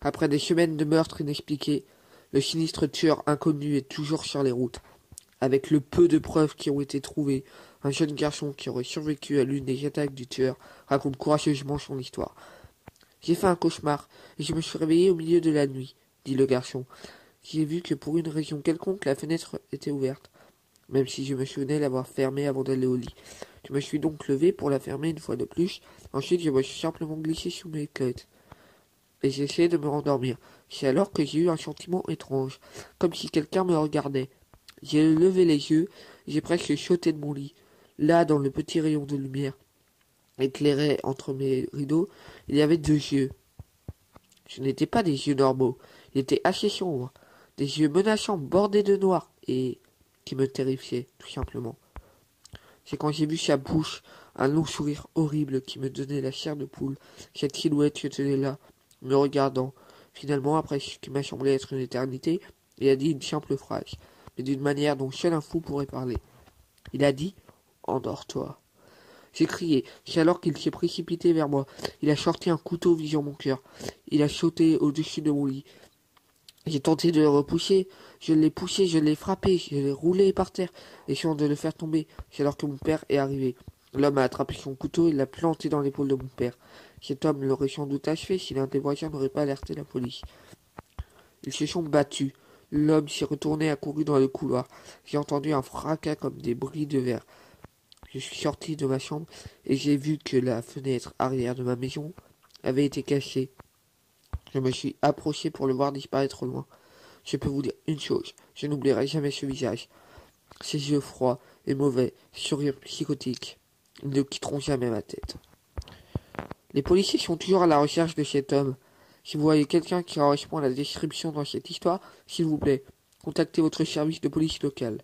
Après des semaines de meurtres inexpliqués, le sinistre tueur inconnu est toujours sur les routes. Avec le peu de preuves qui ont été trouvées, un jeune garçon qui aurait survécu à l'une des attaques du tueur raconte courageusement son histoire. J'ai fait un cauchemar, et je me suis réveillé au milieu de la nuit, dit le garçon. J'ai vu que pour une raison quelconque, la fenêtre était ouverte, même si je me souvenais l'avoir fermée avant d'aller au lit. Je me suis donc levé pour la fermer une fois de plus. Ensuite, je me suis simplement glissé sous mes couettes, et j'ai essayé de me rendormir. C'est alors que j'ai eu un sentiment étrange, comme si quelqu'un me regardait. J'ai levé les yeux, j'ai presque sauté de mon lit. Là, dans le petit rayon de lumière, éclairé entre mes rideaux, il y avait 2 yeux. Ce n'étaient pas des yeux normaux, ils étaient assez sombres, des yeux menaçants bordés de noir, et qui me terrifiaient, tout simplement. C'est quand j'ai vu sa bouche, un long sourire horrible qui me donnait la chair de poule, cette silhouette se tenait là, me regardant. Finalement, après ce qui m'a semblé être une éternité, il a dit une simple phrase, mais d'une manière dont seul un fou pourrait parler. Il a dit « Endors-toi ». J'ai crié. C'est alors qu'il s'est précipité vers moi. Il a sorti un couteau visant mon cœur. Il a sauté au-dessus de mon lit. J'ai tenté de le repousser. Je l'ai poussé, je l'ai frappé, je l'ai roulé par terre, essayant de le faire tomber. C'est alors que mon père est arrivé. L'homme a attrapé son couteau et l'a planté dans l'épaule de mon père. Cet homme l'aurait sans doute achevé si l'un des voisins n'aurait pas alerté la police. Ils se sont battus. L'homme s'est retourné et a couru dans le couloir. J'ai entendu un fracas comme des bris de verre. Je suis sorti de ma chambre et j'ai vu que la fenêtre arrière de ma maison avait été cassée. Je me suis approché pour le voir disparaître au loin. Je peux vous dire une chose, je n'oublierai jamais ce visage. Ses yeux froids et mauvais, sourire psychotique. Ils ne quitteront jamais ma tête. Les policiers sont toujours à la recherche de cet homme. Si vous voyez quelqu'un qui correspond à la description dans cette histoire, s'il vous plaît, contactez votre service de police local.